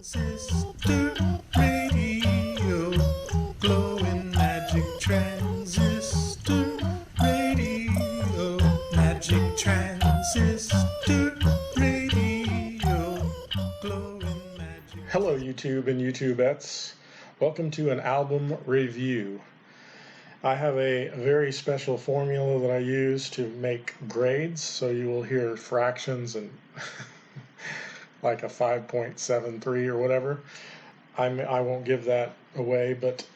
Transistor radio, glowing magic transistor radio, magic transistor radio, glowing magic. Hello YouTube and YouTubettes, welcome to an album review. I have a very special formula that I use to make grades, so you will hear fractions and like a 5.73 or whatever. I won't give that away, but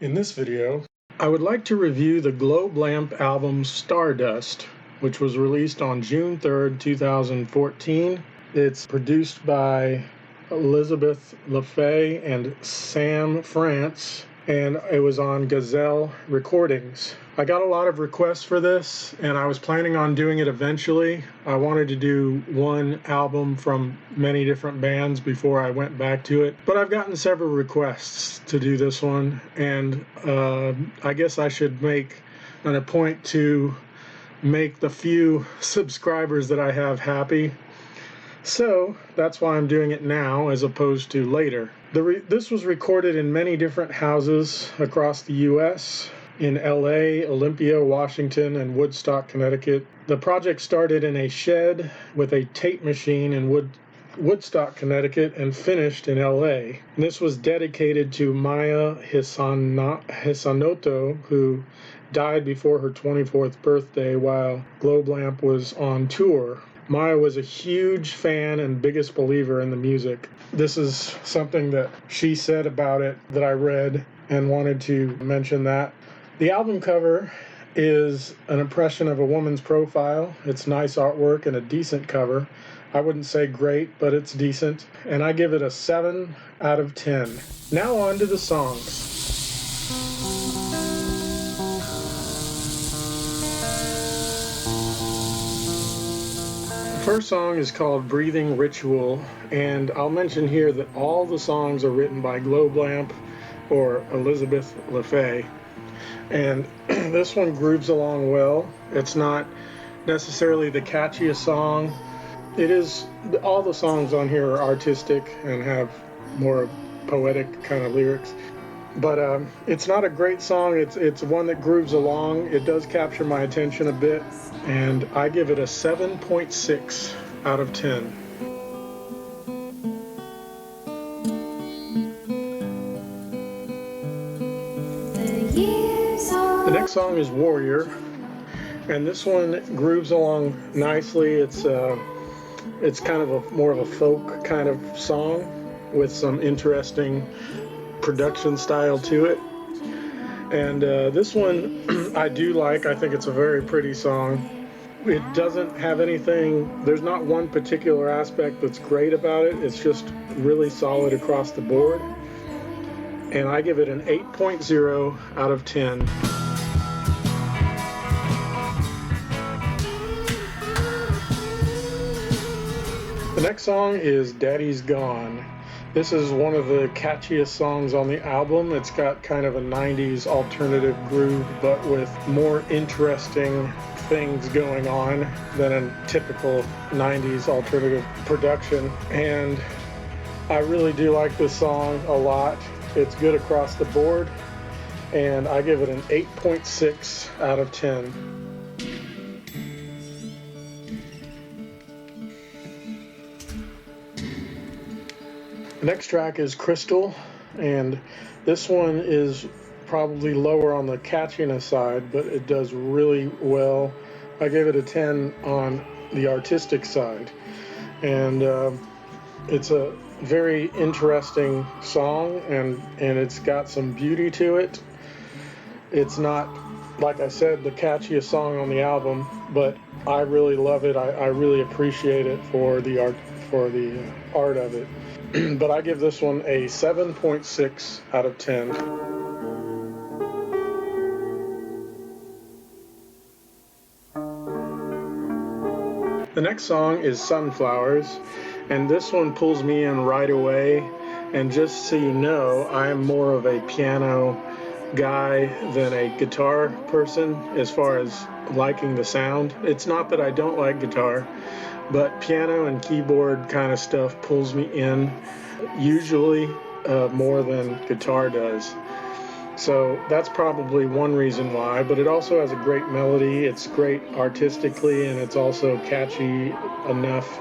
in this video I would like to review the Globelamp album Stardust, which was released on June 3rd, 2014. It's produced by Elizabeth LaFay and Sam France, and it was on Gazelle Recordings. I got a lot of requests for this, and I was planning on doing it eventually. I wanted to do one album from many different bands before I went back to it, but I've gotten several requests to do this one, and I guess I should make a point to make the few subscribers that I have happy. So that's why I'm doing it now as opposed to later. This was recorded in many different houses across the U.S., in LA, Olympia, Washington, and Woodstock, Connecticut. The project started in a shed with a tape machine in Woodstock, Connecticut, and finished in LA. This was dedicated to Maya Hisanoto, who died before her 24th birthday while Globelamp was on tour. Maya was a huge fan and biggest believer in the music. This is something that she said about it that I read and wanted to mention that. The album cover is an impression of a woman's profile. It's nice artwork and a decent cover. I wouldn't say great, but it's decent. And I give it a 7 out of 10. Now on to the songs. The first song is called Breathing Ritual, and I'll mention here that all the songs are written by Globelamp or Elizabeth LaFay. And this one grooves along well. It's not necessarily the catchiest song. It is, all the songs on here are artistic and have more poetic kind of lyrics. But it's not a great song. It's one that grooves along. It does capture my attention a bit, and I give it a 7.6 out of 10. The next song is Warrior, and this one grooves along nicely. It's kind of more of a folk kind of song with some interesting production style to it. And this one I do like. I think it's a very pretty song. It doesn't have anything, there's not one particular aspect that's great about it. It's just really solid across the board. And I give it an 8.0 out of 10. The next song is Daddy's Gone. This is one of the catchiest songs on the album. It's got kind of a 90s alternative groove, but with more interesting things going on than a typical 90s alternative production. And I really do like this song a lot. It's good across the board, and I give it an 8.6 out of 10. The next track is Krystal, and this one is probably lower on the catchiness side, but it does really well. I gave it a 10 on the artistic side, and it's a very interesting song, and it's got some beauty to it. It's not, like I said, the catchiest song on the album, but I really love it. I really appreciate it for the art of it. But I give this one a 7.6 out of 10. The next song is Sunflowers, and this one pulls me in right away. And just so you know, I am more of a piano guy than a guitar person as far as liking the sound. It's not that I don't like guitar, but piano and keyboard kind of stuff pulls me in. usually more than guitar does. So that's probably one reason why, but it also has a great melody. It's great artistically, and it's also catchy enough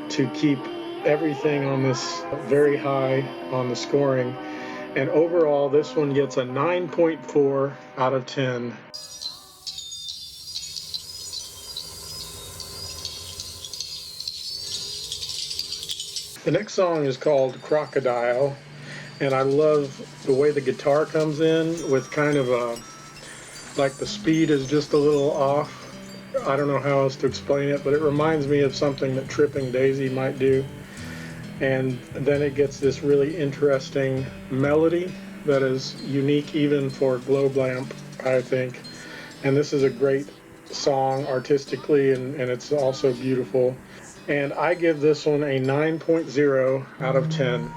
to keep everything on this very high on the scoring. And overall, this one gets a 9.4 out of 10. The next song is called Crocodile, and I love the way the guitar comes in with kind of a, like the speed is just a little off. I don't know how else to explain it, but it reminds me of something that Tripping Daisy might do. And then it gets this really interesting melody that is unique even for Globelamp, I think. And this is a great song artistically, and it's also beautiful. And I give this one a 9.0 out of 10.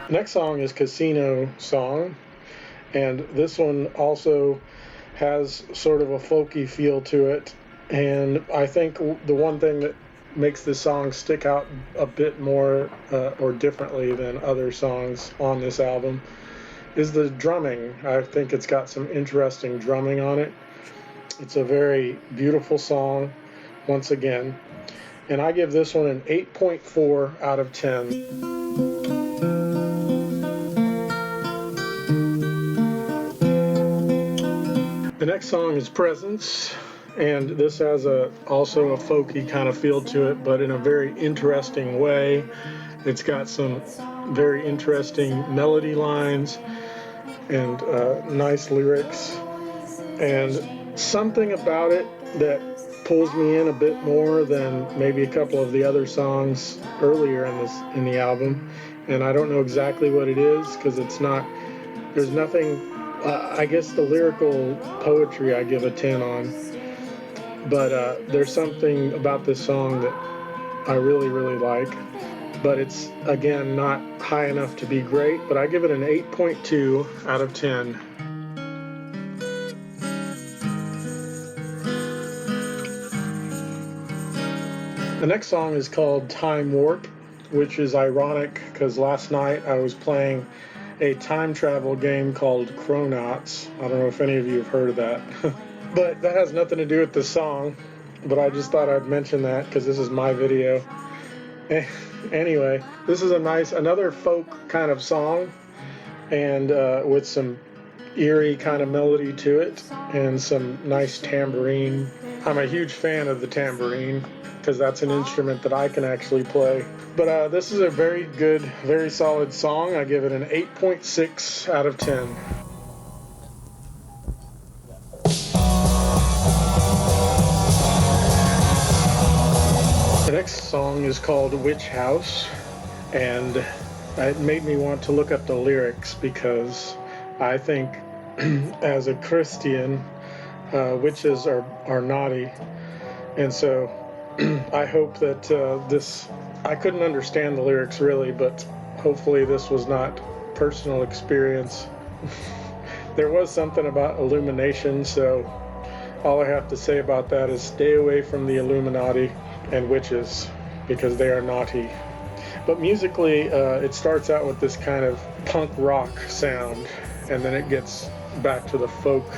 Next song is Casino Song, and this one also has sort of a folky feel to it. And I think the one thing that makes this song stick out a bit more or differently than other songs on this album is the drumming. I think it's got some interesting drumming on it. It's a very beautiful song, once again. And I give this one an 8.4 out of 10. The next song is Presence, and this has also a folky kind of feel to it, but in a very interesting way. It's got some very interesting melody lines and nice lyrics, and something about it that pulls me in a bit more than maybe a couple of the other songs earlier in the album. And I don't know exactly what it is, because there's nothing. I guess the lyrical poetry I give a 10 on, but there's something about this song that I really, really like. But it's, again, not high enough to be great, but I give it an 8.2 out of 10. The next song is called Time Warp, which is ironic because last night I was playing a time travel game called Chronauts. I don't know if any of you have heard of that. But that has nothing to do with the song, but I just thought I'd mention that because this is my video. Anyway, this is another folk kind of song, and with some eerie kind of melody to it and some nice tambourine. I'm a huge fan of the tambourine because that's an instrument that I can actually play. But this is a very good, very solid song. I give it an 8.6 out of 10. The next song is called Witch House, and it made me want to look up the lyrics because I think as a Christian, witches are naughty, and so I hope that I couldn't understand the lyrics really, but hopefully this was not personal experience. There was something about illumination, so all I have to say about that is stay away from the Illuminati and witches, because they are naughty. But musically, it starts out with this kind of punk rock sound, and then it gets back to the folk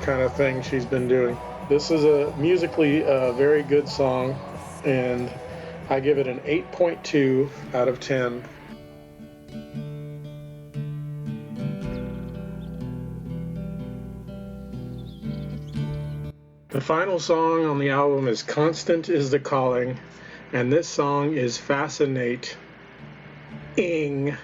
kind of thing she's been doing. This is a musically very good song, and I give it an 8.2 out of 10. The final song on the album is Constant is the Calling, and this song is Fascinate. This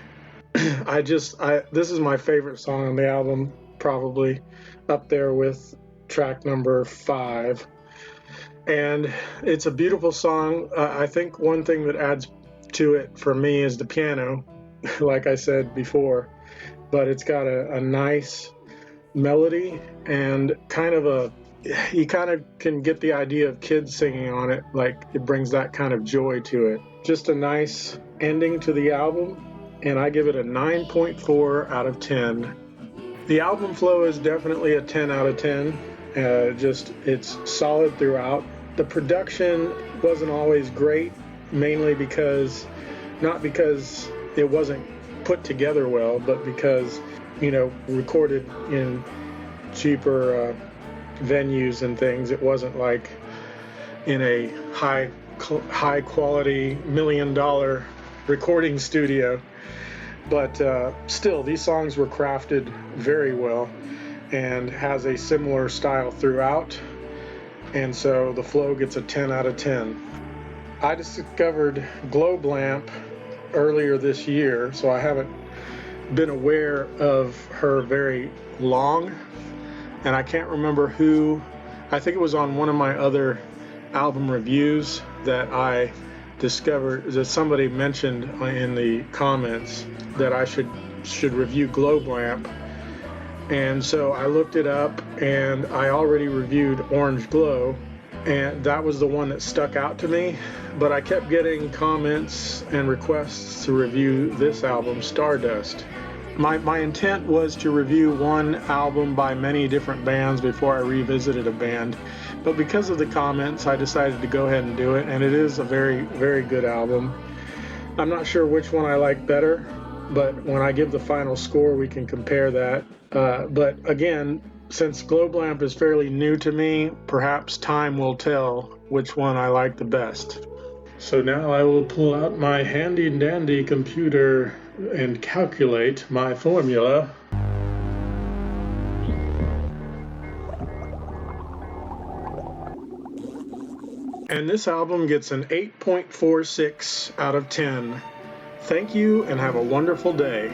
is my favorite song on the album, probably up there with track number 5. And it's a beautiful song. I think one thing that adds to it for me is the piano, like I said before, but it's got a nice melody and you kind of can get the idea of kids singing on it, like it brings that kind of joy to it. Just a nice ending to the album, and I give it a 9.4 out of 10. The album flow is definitely a 10 out of 10. Just it's solid throughout. The production wasn't always great, mainly because not because it wasn't put together well, but because recorded in cheaper venues and things. It wasn't like in a high quality $1 million recording studio. But still, these songs were crafted very well and has a similar style throughout. And so the flow gets a 10 out of 10. I discovered Globelamp earlier this year, so I haven't been aware of her very long. And I can't remember who, I think it was on one of my other album reviews that I discovered that somebody mentioned in the comments that I should review Globelamp. And so I looked it up, and I already reviewed Orange Glow, and that was the one that stuck out to me. But I kept getting comments and requests to review this album, Stardust. My intent was to review one album by many different bands before I revisited a band, but because of the comments, I decided to go ahead and do it, and it is a very, very good album. I'm not sure which one I like better, but when I give the final score, we can compare that. But again, since Globelamp is fairly new to me, perhaps time will tell which one I like the best. So now I will pull out my handy dandy computer and calculate my formula. And this album gets an 8.46 out of 10. Thank you and have a wonderful day.